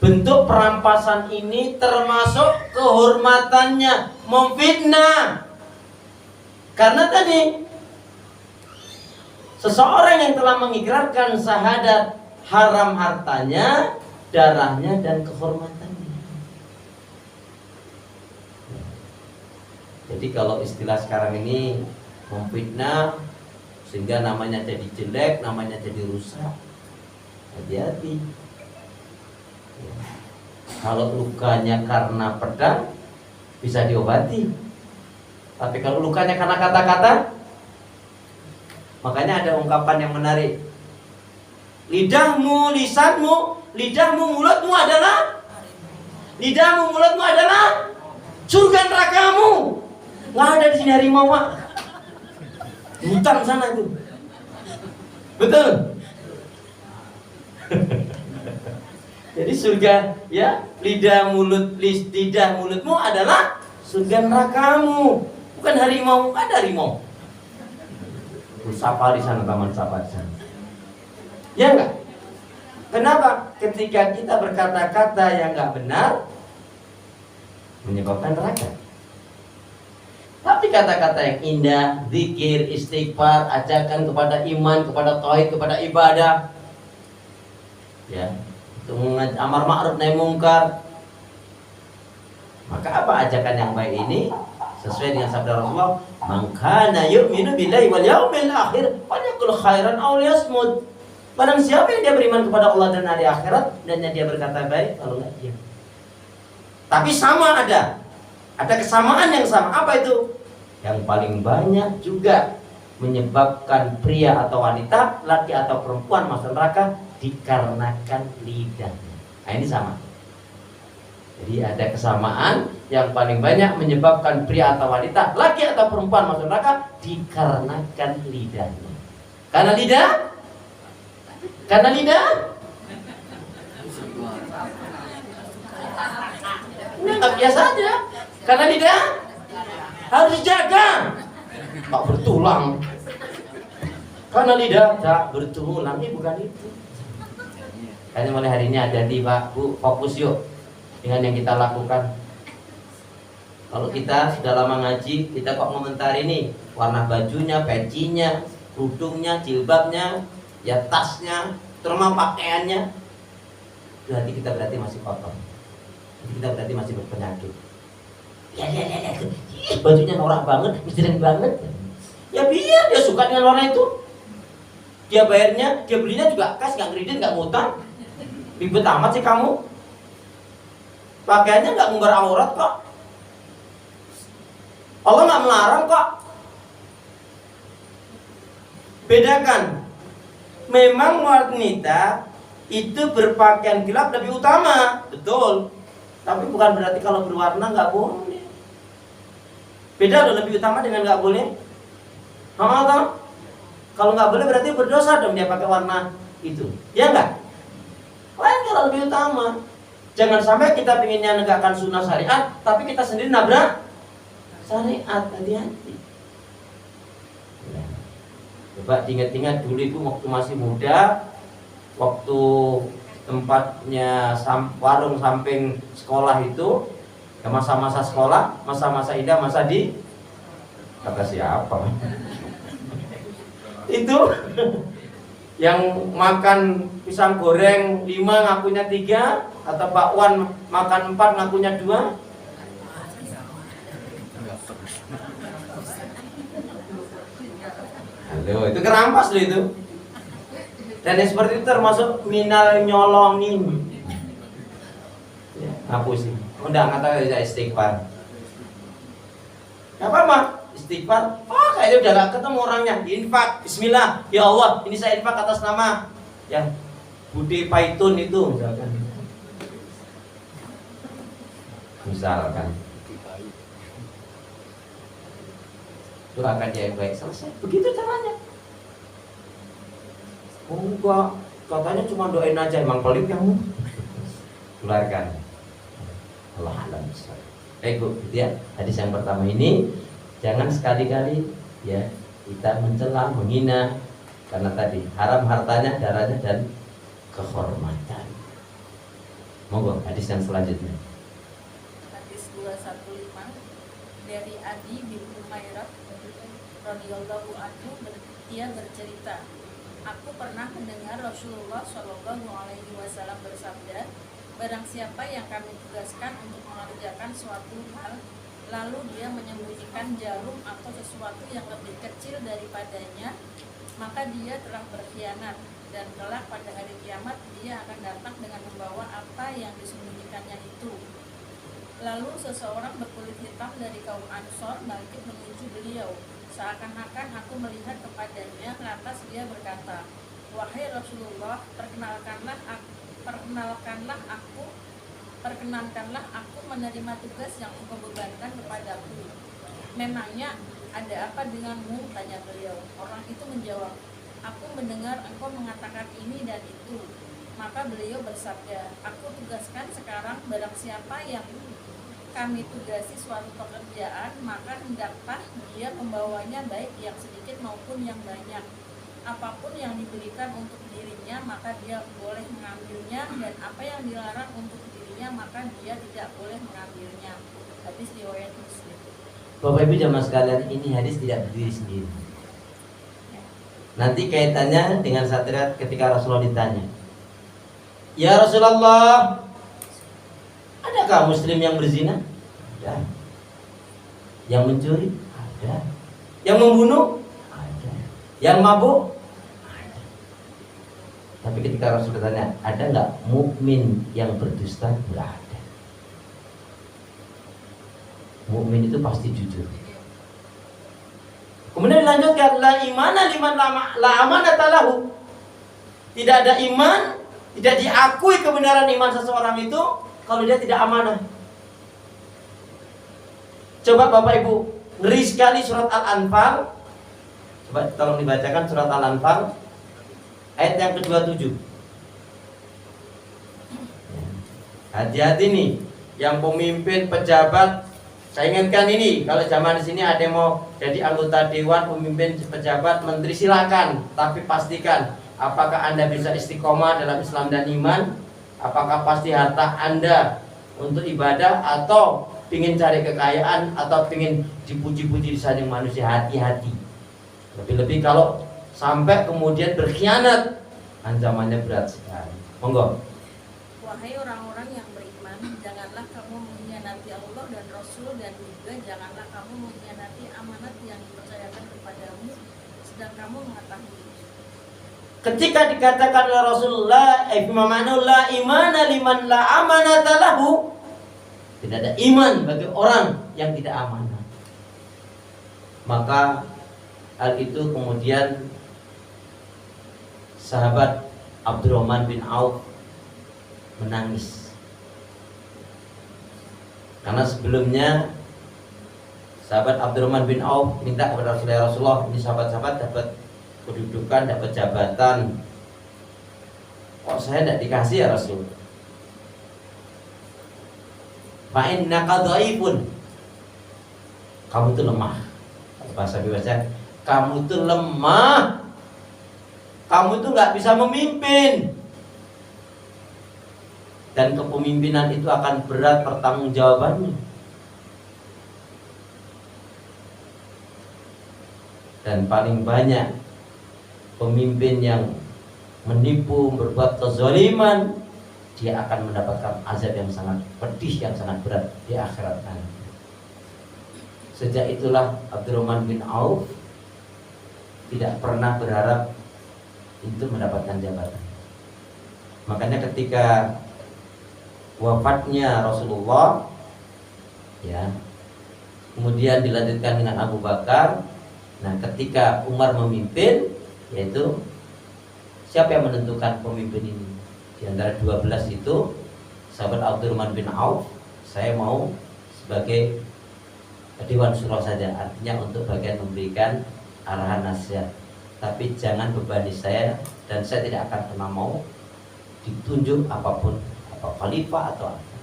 bentuk perampasan ini termasuk kehormatannya, memfitnah. Karena tadi seseorang yang telah mengikrarkan syahadat, haram hartanya, darahnya, dan kehormatannya. Jadi kalau istilah sekarang ini memfitnah, sehingga namanya jadi jelek, namanya jadi rusak. Hati-hati. Kalau lukanya karena pedang, bisa diobati. Tapi kalau lukanya karena kata-kata, makanya ada ungkapan yang menarik. Lidahmu, lisanmu, lidahmu, mulutmu adalah surga nerakamu. Nggak ada di sini harimau, Pak. Hutan sana itu. Betul. Jadi surga, ya, lidah mulutmu adalah surga nerakamu. Bukan harimau, ada harimau. Safari sana, taman safari sana. Ya enggak? Kenapa? Ketika kita berkata-kata yang enggak benar, menyebabkan neraka. Tapi kata-kata yang indah, zikir, istighfar, ajakan kepada iman, kepada tauhid, kepada ibadah, ya, untuk amar ma'ruf nahi mungkar. Maka apa ajakan yang baik ini? Sesuai dengan sabda Rasulullah, "Man kana yu'minu billahi wal yaumil akhir falyaqul khairan aw liyasmut." Barang siapa yang dia beriman kepada Allah dan hari akhirat, dan dia berkata baik, kalau enggak diam. Tapi sama ada kesamaan yang sama. Apa itu? Yang paling banyak juga menyebabkan pria atau wanita, laki atau perempuan masuk neraka dikarenakan lidahnya. Nah, ini sama. Jadi ada kesamaan yang paling banyak menyebabkan pria atau wanita, laki atau perempuan masuk neraka dikarenakan lidahnya. Karena lidah? Ini nggak biasa aja. Karena lidah harus dijaga. Tak bertulang. Karena lidah tak bertulang. Ini bukan itu. Hanya mulai hari ini hati-hati Pak, Bu, fokus yuk dengan yang kita lakukan. Kalau kita sudah lama ngaji, kita kok komentari ini warna bajunya, pecinya, kerudungnya, jilbabnya, ya tasnya, terutama pakaiannya, berarti kita masih kotor. Kita berarti masih berpenyakit. Ya, bajunya norak banget, misterius banget. Ya biar dia suka dengan warna itu. Dia bayarnya, dia belinya juga kas, nggak kredit, nggak ngutang. Ribet amat sih kamu. Pakaiannya nggak ngumbar aurat kok. Allah nggak melarang kok. Bedakan. Memang wanita itu berpakaian gelap lebih utama, betul. Tapi bukan berarti kalau berwarna nggak boleh. Beda loh, lebih utama dengan nggak boleh. Kalau nggak boleh berarti berdosa dong dia pakai warna itu. Ya nggak? Lain kalau lebih utama. Jangan sampai kita pengennya negakkan sunnah syariat, tapi kita sendiri nabrak syariat. Hati-hati. Coba ingat-ingat dulu itu waktu masih muda, waktu tempatnya warung samping sekolah itu, ya masa-masa sekolah, masa-masa indah, masa di kata siapa? Itu yang makan pisang goreng 5 ngakunya 3, atau bakwan makan 4 ngakunya 2. Halo, itu kerampas loh itu. Dan yang seperti itu termasuk minal nyolongin. Ya, ngapusin. Udah kata aja istighfar. Gak apa-apa, istighfar. Kayaknya udah gak ketemu orangnya. Infak, bismillah. Ya Allah, ini saya infak atas nama ya Budi Paitun itu misalkan. Doakan dia yang baik, selesai. Begitu caranya. Oh enggak, katanya cuma doain aja, emang pelit kamu. Keluarkan. Allah alam. Baik Bu, gitu ya. Hadis yang pertama ini, jangan sekali-kali ya kita mencela, menghina, karena tadi haram hartanya, darahnya, dan kehormatan. Monggo hadis yang selanjutnya. Hadis 215 dari Adi bin Umairah radhiyallahu anhu, dia bercerita, aku pernah mendengar Rasulullah Shallallahu alaihi wasallam bersabda, barang siapa yang kami tugaskan untuk mengerjakan suatu hal, lalu dia menyembunyikan jarum atau sesuatu yang lebih kecil daripadanya, maka dia telah berkhianat, dan kelak pada hari kiamat dia akan datang dengan membawa apa yang disembunyikannya itu. Lalu seseorang berkulit hitam dari kaum Ansor bangkit menuju beliau, seakan-akan aku melihat kepadanya, lantas dia berkata, wahai Rasulullah, perkenankanlah aku menerima tugas yang engkau bebankan kepadaku. Memangnya ada apa denganmu? Tanya beliau. Orang itu menjawab, aku mendengar engkau mengatakan ini dan itu. Maka beliau bersabda, aku tugaskan sekarang barang siapa yang kami tugasi suatu pekerjaan, maka hendaklah dia membawanya baik yang sedikit maupun yang banyak. Apapun yang diberikan untuk dirinya, maka dia boleh mengambilnya, dan apa yang dilarang untuk dirinya, maka dia tidak boleh mengambilnya. Hadis riwayat Muslim. Bapak Ibu jamaah sekalian, ini hadis tidak berdiri sendiri. Nanti kaitannya dengan saat ketika Rasulullah ditanya, ya Rasulullah, adakah muslim yang berzina? Ada. Yang mencuri? Ada. Yang membunuh? Ada. Yang mabuk? Ada. Tapi ketika Rasul bertanya, ada nggak mukmin yang berdusta? Nggak ada. Mukmin itu pasti jujur. Kemudian dilanjutkan, la imana liman la amanata lahu. Tidak ada iman, tidak diakui kebenaran iman seseorang itu kalau dia tidak amanah. Coba Bapak Ibu, ngeri sekali surat Al-Anfal. Coba tolong dibacakan surat Al-Anfal ayat yang ke-27. Hati-hati nih, yang pemimpin, pejabat. Saya ingatkan ini, kalau zaman di sini ada yang mau jadi anggota dewan, pemimpin, pejabat, menteri, silakan. Tapi pastikan, apakah Anda bisa istiqomah dalam Islam dan iman? Apakah pasti harta Anda untuk ibadah, atau ingin cari kekayaan, atau ingin dipuji-puji di samping manusia? Hati-hati. Lebih-lebih kalau sampai kemudian berkhianat, ancamannya berat sekali. Monggo. Wahai orang-orang yang beriman, janganlah kamu mengkhianati Allah dan Rasul, dan juga janganlah kamu mengkhianati amanat yang dipercayakan kepadamu, sedang kamu mengetahui. Ketika dikatakan oleh Rasulullah, la imana liman la amanata lahu, tidak ada iman bagi orang yang tidak amanah. Maka hal itu kemudian sahabat Abdurrahman bin Auf menangis. Karena sebelumnya sahabat Abdurrahman bin Auf minta kepada Rasulullah, ini sahabat-sahabat dapat kedudukan, dapat jabatan, kok saya tidak dikasih ya Rasul? Fa'innaka dhaifun, kamu itu lemah. Bahasa biasa, kamu itu lemah, kamu itu nggak bisa memimpin, dan kepemimpinan itu akan berat pertanggungjawabannya. Dan paling banyak pemimpin yang menipu, berbuat kezaliman, dia akan mendapatkan azab yang sangat pedih, yang sangat berat di akhirat nanti. Sejak itulah Abdurrahman bin Auf tidak pernah berharap untuk mendapatkan jabatan. Makanya ketika wafatnya Rasulullah, ya, kemudian dilanjutkan dengan Abu Bakar. Nah, ketika Umar memimpin, yaitu siapa yang menentukan pemimpin ini? Di antara 12 itu, sahabat Abdurrahman bin Auf, saya mau sebagai Dewan Syuro saja, artinya untuk bagian memberikan arahan nasihat. Tapi jangan bebani saya, dan saya tidak akan pernah mau ditunjuk apapun, apa khalifah atau apa.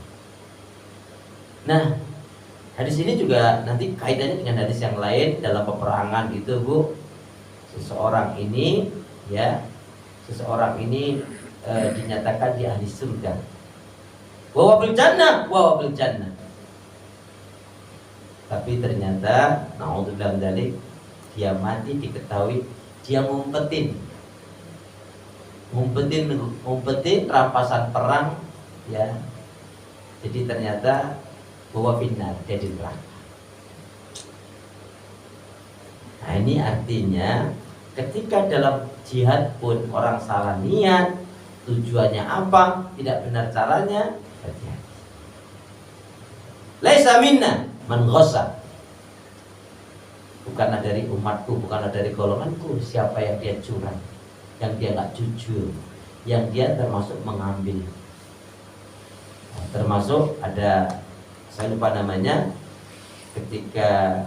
Nah, hadis ini juga nanti kaitannya dengan hadis yang lain dalam peperangan itu, Bu. Seseorang ini dinyatakan di ahli surga. wa bil jannah, wa bil jannah. Tapi ternyata naudzubillah min dzalik, dia mati diketahui dia ngumpetin rampasan perang, ya. Jadi ternyata bahwa finnar, dia di neraka. Nah, ini artinya ketika dalam jihad pun orang salah niat, tujuannya apa, tidak benar caranya, hati-hati. Laisa minna man ghassa. Bukanlah dari umatku, bukanlah dari golonganku siapa yang dia curang, yang dia nggak jujur, yang dia termasuk mengambil. Nah, termasuk ada, saya lupa namanya, ketika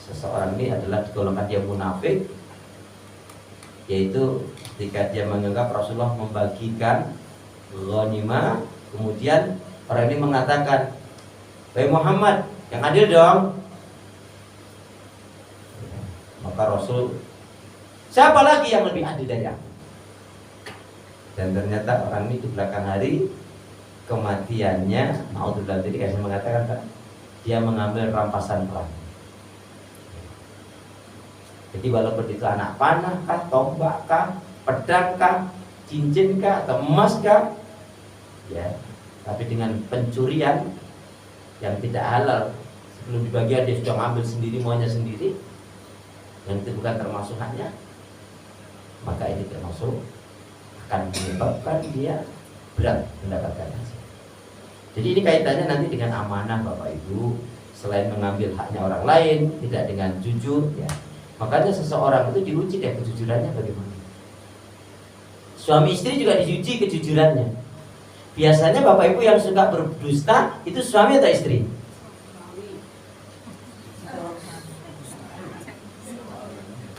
seseorang ini adalah golongan dia munafik, yaitu ketika dia menganggap Rasulullah membagikan ghanimah, kemudian orang ini mengatakan, "Wahai Muhammad, yang adil dong." Maka Rasul, siapa lagi yang lebih adil dari aku? Dan ternyata orang ini di belakang hari kematiannya, naudzubillah, tadi saya mengatakan dia mengambil rampasan perang. Jadi walaupun itu anak panah kah, tombak kah, pedang kah, cincin kah, atau emas kah, ya, tapi dengan pencurian yang tidak halal, sebelum dibagian dia sudah ngambil sendiri, maunya sendiri, yang itu bukan termasuk haknya, maka ini termasuk akan menyebabkan dia berat mendapatkan hasil. Jadi ini kaitannya nanti dengan amanah Bapak Ibu. Selain mengambil haknya orang lain, tidak dengan jujur, ya. Makanya seseorang itu diuji deh kejujurannya bagaimana. Suami istri juga diuji kejujurannya. Biasanya Bapak Ibu yang suka berdusta itu suami atau istri?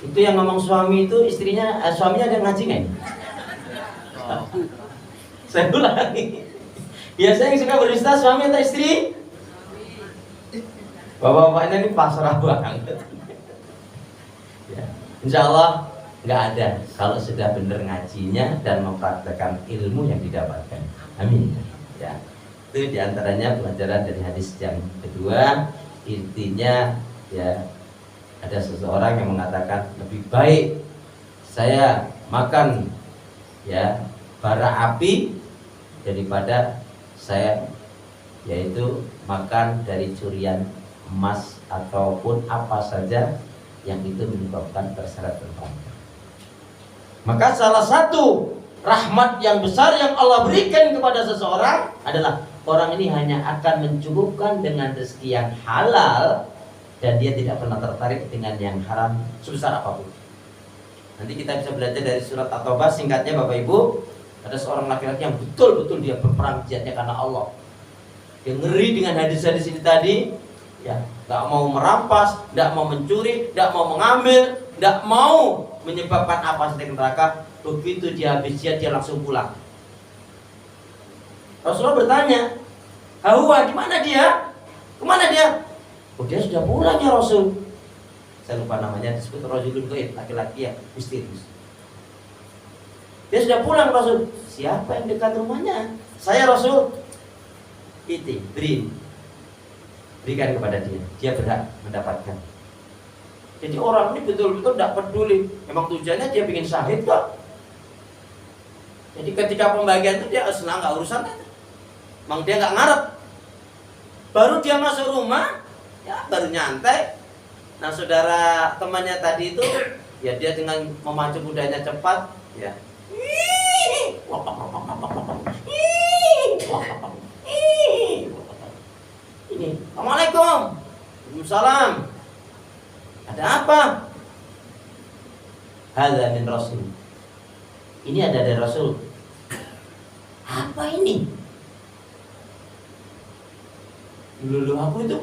Itu yang ngomong suami itu istrinya, suaminya ada ngaji nggak? Saya ulangi. Biasanya yang suka berdusta suami atau istri? Bapak-bapaknya ini pasrah banget. Ya, insya Allah nggak ada kalau sudah benar ngajinya dan mempraktekkan ilmu yang didapatkan. Amin. Ya, itu diantaranya pelajaran dari hadis yang kedua. Intinya, ya, ada seseorang yang mengatakan lebih baik saya makan, ya, bara api daripada saya, yaitu makan dari curian emas ataupun apa saja yang itu menyebabkan terseret neraka. Maka salah satu rahmat yang besar yang Allah berikan kepada seseorang adalah orang ini hanya akan mencukupkan dengan rezeki yang halal dan dia tidak pernah tertarik dengan yang haram sebesar apapun. Nanti kita bisa belajar dari surat At-Taubah, singkatnya Bapak Ibu. Ada seorang laki-laki yang betul-betul dia berperang jihadnya karena Allah. Dia ngeri dengan hadis-hadis ini tadi, ya, nggak mau merampas, nggak mau mencuri, nggak mau mengambil, nggak mau menyebabkan apa saja neraka. Begitu dia habis jihad dia langsung pulang. Rasulullah bertanya, "Hawa, di mana dia? Kemana dia?" "Oh, dia sudah pulang ya Rasul." Saya lupa namanya, disebut rajulun ghaib, laki-laki yang misterius. "Dia sudah pulang Rasul." "Siapa yang dekat rumahnya?" "Saya Rasul." Berikan kepada dia, dia berhak mendapatkan. Jadi orang ini betul-betul tidak peduli, memang tujuannya dia ingin syahid kok. Jadi ketika pembagian itu dia senang, nggak urusan, memang dia nggak ngarep. Baru dia masuk rumah, ya baru nyantai. Nah saudara temannya tadi itu, ya dia dengan memacu kudanya cepat, ya. Ini, "Assalamualaikum." "Waalaikumsalam." "Ada apa?" "Hadza min Rasul." Ini ada dari Rasul. "Apa ini?" "Dulu aku itu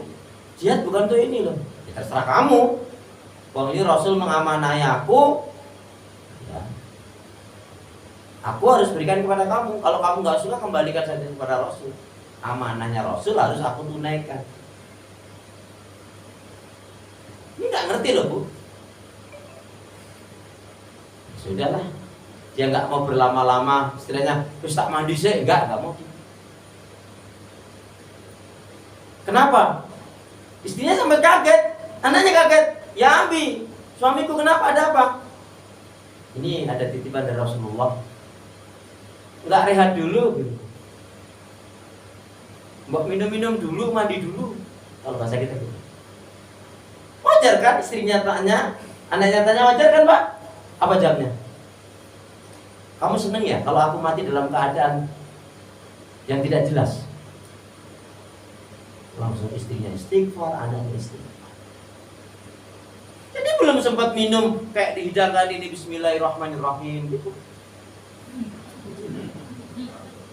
jihad bukan tuh ini loh." "Ya, terserah kamu. Wong ini Rasul mengamanahi aku, ya. Aku harus berikan kepada kamu. Kalau kamu nggak suka, kembalikan saja kepada Rasul. Amanahnya Rasul harus aku tunaikan." Ini nggak ngerti loh Bu. Sudahlah, dia nggak mau berlama-lama, istilahnya terus tak mandi sih, nggak mau. Kenapa? Istrinya sampai kaget, anaknya kaget. Ya Abi, suamiku kenapa, ada apa? Ini ada titipan dari Rasulullah. Nggak rehat dulu gitu. Mbak minum-minum dulu, mandi dulu. Kalau bahasa kita gitu. Wajar kan istrinya tanya, anaknya tanya, wajar kan Pak? Apa jawabnya? Kamu seneng ya kalau aku mati dalam keadaan yang tidak jelas? Langsung istrinya istighfar, anaknya istighfar. Jadi belum sempat minum kayak dihidangkan ini Bismillahirrahmanirrahim gitu.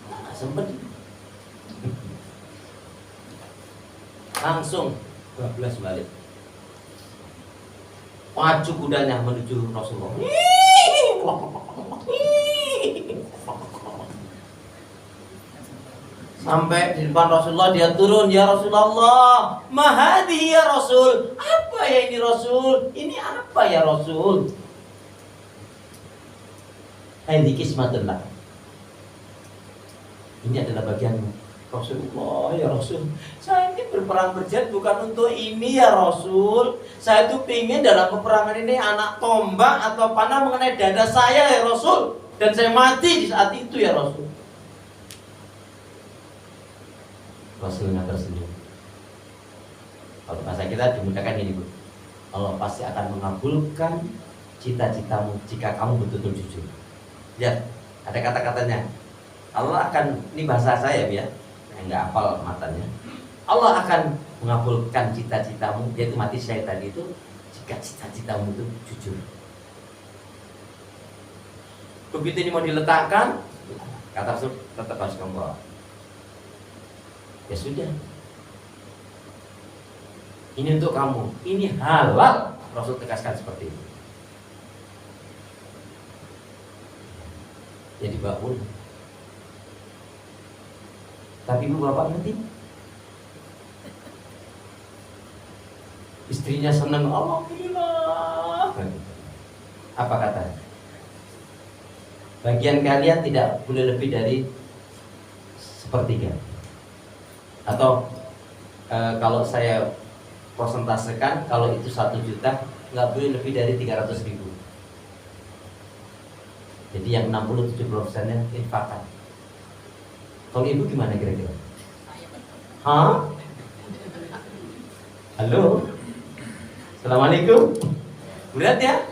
Nah, sempat. Langsung 12 balik. Pacu kudanya menuju Rasulullah. Sampai di depan Rasulullah dia turun, ya Rasulullah, mahadi ya Rasul. Apa ya ini Rasul? Ini apa ya Rasul? Hadhi kismatullah. Ini adalah bagianmu. Rasulullah, ya Rasul, saya ini berperang berjihad bukan untuk ini ya Rasul. Saya itu pingin dalam peperangan ini anak tombak atau panah mengenai dada saya ya Rasul, dan saya mati di saat itu ya Rasul. Rasulnya tersenyum. Kalau bahasa kita dimudahkan ini Bu, Allah pasti akan mengabulkan cita-citamu jika kamu betul-betul jujur. Lihat, ada kata-katanya. Allah akan, ini bahasa saya ya, nggak hafal matanya. Allah akan mengabulkan cita-citamu, yaitu mati syahid tadi itu, jika cita-citamu itu jujur. Begitu ini mau diletakkan, kata Rasul tetap harus kamu bawa. Ya sudah, ini untuk kamu, ini halal. Rasul tegaskan seperti itu. Ya dibawa pulang. Tapi ibu bapak ngerti, istrinya senang, alhamdulillah. Apa kata? Bagian kalian tidak boleh lebih dari sepertiga. Atau kalau saya persentasekan, kalau itu 1 juta, nggak boleh lebih dari 300.000. Jadi yang 60-70%-nya infakkan. Kalau ibu gimana kira-kira? Hah? Halo? Assalamualaikum. Lihat ya,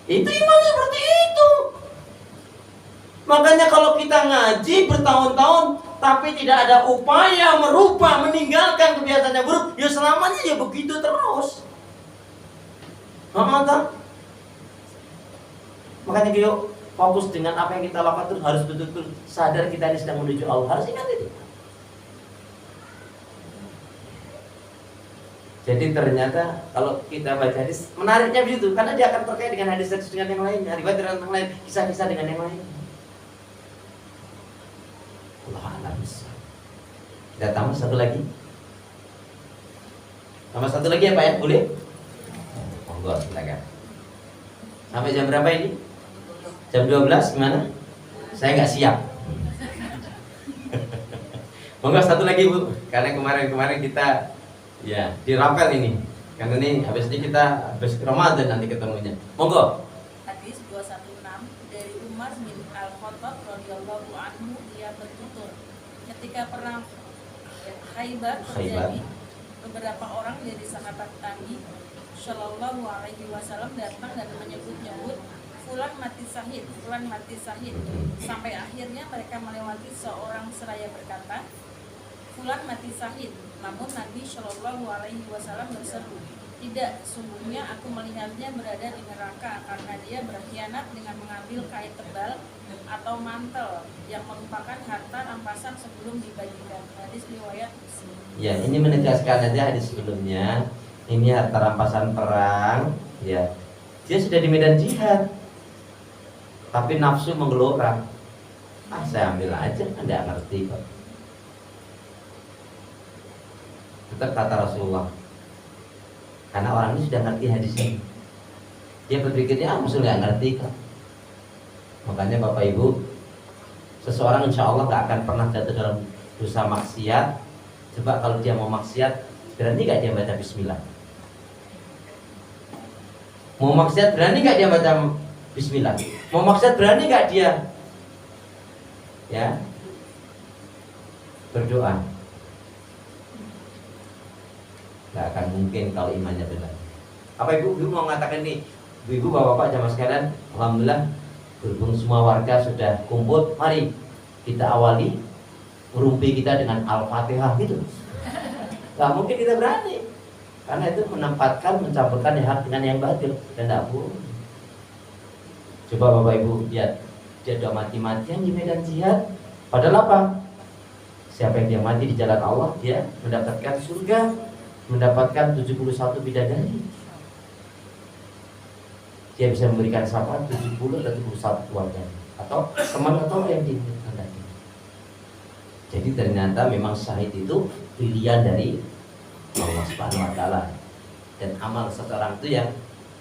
itu iman seperti itu. Makanya kalau kita ngaji bertahun-tahun tapi tidak ada upaya merubah, meninggalkan kebiasaan yang buruk, ya selamanya ya begitu terus. Makanya kita fokus dengan apa yang kita lakukan, terus harus betul-betul sadar kita ini sedang menuju Allah. Harus ingat itu. Jadi ternyata kalau kita baca hadis, menariknya begitu, karena dia akan terkait dengan hadis-hadis dengan yang lain, riwayat dengan yang lain, kisah-kisah dengan yang lain. Allah alam. Kita tambah satu lagi. Tambah satu lagi ya Pak ya, boleh? Monggo silakan. Sampai jam berapa ini? Jam 12 gimana? Saya nggak siap. Monggo satu lagi Bu, karena kemarin kita ya dirapel ini. Karena ini habis ini kita habis Ramadan nanti ketemunya. Monggo. Hadis 216 dari Umar bin Al-Khattab radhiyallahu anhu, dia bertutur, ketika perang Khaybar terjadi, beberapa orang dari sahabat Nabi Shallallahu Alaihi Wasallam datang dan menyebut-nyebut fulan mati syahid, fulan mati syahid, sampai akhirnya mereka melewati seorang seraya berkata, fulan mati syahid. Namun Nabi Shallallahu Alaihi Wasallam berseru, tidak, sungguhnya aku melihatnya berada di neraka karena dia berkhianat dengan mengambil kain tebal atau mantel yang merupakan harta rampasan sebelum dibagikan. Hadis riwayat Muslim. Ya, ini menegaskan aja hadis sebelumnya. Ini harta rampasan perang, ya. Dia sudah di medan jihad, tapi nafsu menggelora. Saya ambil aja, Anda ngerti kok. Tetap kata Rasulullah, karena orang ini sudah ngerti hadis ini. Dia berpikirnya, musuh nggak ngerti kok. Makanya Bapak Ibu, seseorang insya Allah nggak akan pernah jatuh dalam dosa maksiat Coba kalau dia mau maksiat, berani gak dia baca bismillah? Mau maksiat berani gak dia baca bismillah? Mau maksiat berani gak dia ya berdoa? Gak akan mungkin kalau imannya benar. Apa ibu mau mengatakan ini? Ibu bapak-bapak jamaah sekalian, alhamdulillah berhubung semua warga sudah kumpul, mari kita awali merumpi kita dengan Al-Fatihah gitu. Gak mungkin kita berani, karena itu mencampurkan yang hak dengan yang batil, dan tidak boleh. Coba bapak ibu lihat, dia sudah mati-matian di medan jihad. Padahal apa? Siapa yang dia mati di jalan Allah, dia mendapatkan surga, mendapatkan 71 bidadari. Dia bisa memberikan syafaat 70 atau 71 keluarga, atau teman atau yang dihendaki. Jadi ternyata memang syahid itu pilihan dari Allah Subhanahu wa taala. Dan amal seseorang itu yang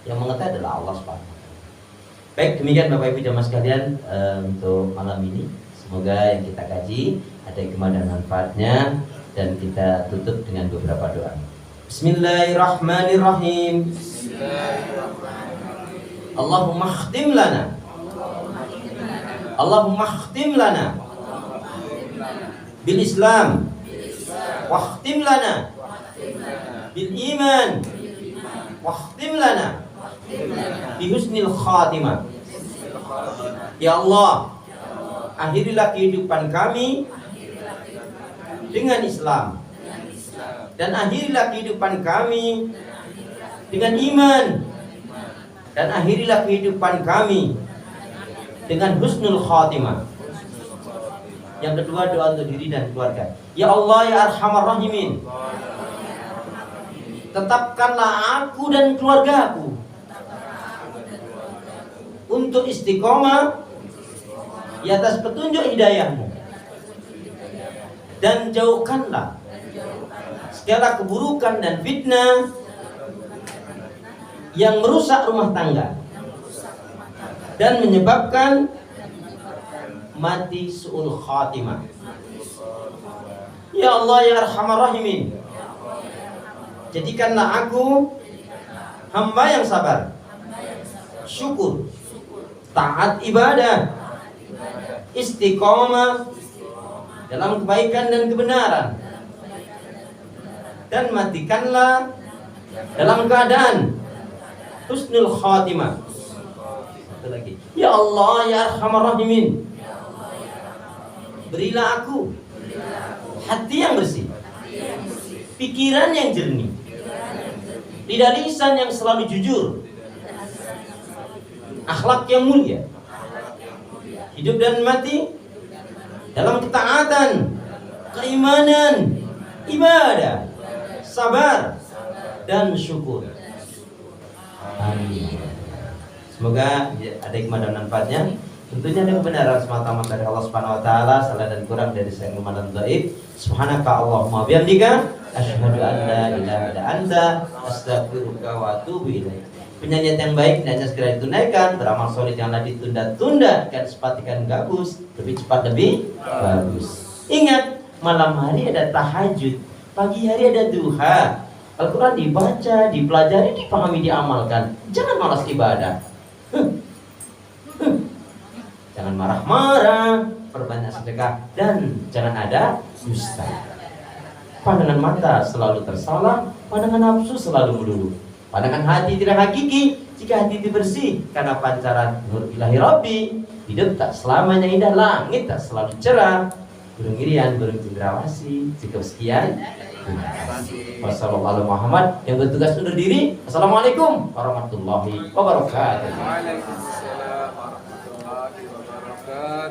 mengetahui adalah Allah Subhanahu wa taala. Baik, demikian Bapak Ibu jamaah sekalian untuk malam ini. Semoga yang kita kaji ada hikmah dan manfaatnya, dan kita tutup dengan beberapa doa. Bismillahirrahmanirrahim. Allahumma khtim lana. Allahumma khtim lana bil Islam, wa khtim lana bil iman, wa khtim lana bi husnil khatimah. Ya Allah, akhirilah kehidupan kami dengan Islam, dan akhirilah kehidupan kami dengan iman, dan akhirilah kehidupan kami dengan husnul khatimah. Yang kedua, doa untuk diri dan keluarga. Ya Allah ya Arhamar Rahimin, tetapkanlah aku dan keluargaku untuk istiqomah di atas petunjuk hidayahmu, dan jauhkanlah segala keburukan dan fitnah yang merusak rumah tangga dan menyebabkan mati su'ul khatimah. Ya Allah ya Arhamar Rahimin, jadikanlah aku hamba yang sabar, syukur, taat ibadah, istiqomah dalam kebaikan dan kebenaran, dan matikanlah dalam keadaan husnul khatimah. Satu lagi. Ya Allah ya Arhamar Rahimin, berilah aku hati yang bersih, pikiran yang jernih, lidah lisan yang selalu jujur, akhlak yang mulia, hidup dan mati dalam ketaatan, keimanan, ibadah, sabar, dan syukur. Amin. Semoga ada hikmah dan manfaatnya. Tentunya ada kebenaran semata-mata dari Allah Subhanahu wa taala, salah dan kurang dari saya Muhammad dan dhaif. Subhanaka Allahumma bihamdika asyhadu an la ilaha illa anta astaghfiruka wa atubu ilaik. Penyanyian yang baik hendaknya segera ditunaikan, beramal soleh janganlah ditunda-tunda, dan sepatikan gabus lebih cepat lebih bagus. Ingat, malam hari ada tahajud, pagi hari ada duha. Al-Quran dibaca, dipelajari, dipahami, diamalkan. Jangan malas ibadah. Jangan marah-marah, perbanyak sedekah, dan jangan ada dusta. Pandangan mata selalu tersalah, pandangan nafsu selalu melulu. Pandangan hati tidak hakiki jika hati itu bersih, karena pancaran nur ilahi Rabbi. Hidup tak selamanya indah, langit tak selalu cerah. Burung irian, burung cendrawasih. Cukup sekian. Wassalamualaikum Muhammad yang bertugas undur diri. Assalamualaikum warahmatullahi wabarakatuh.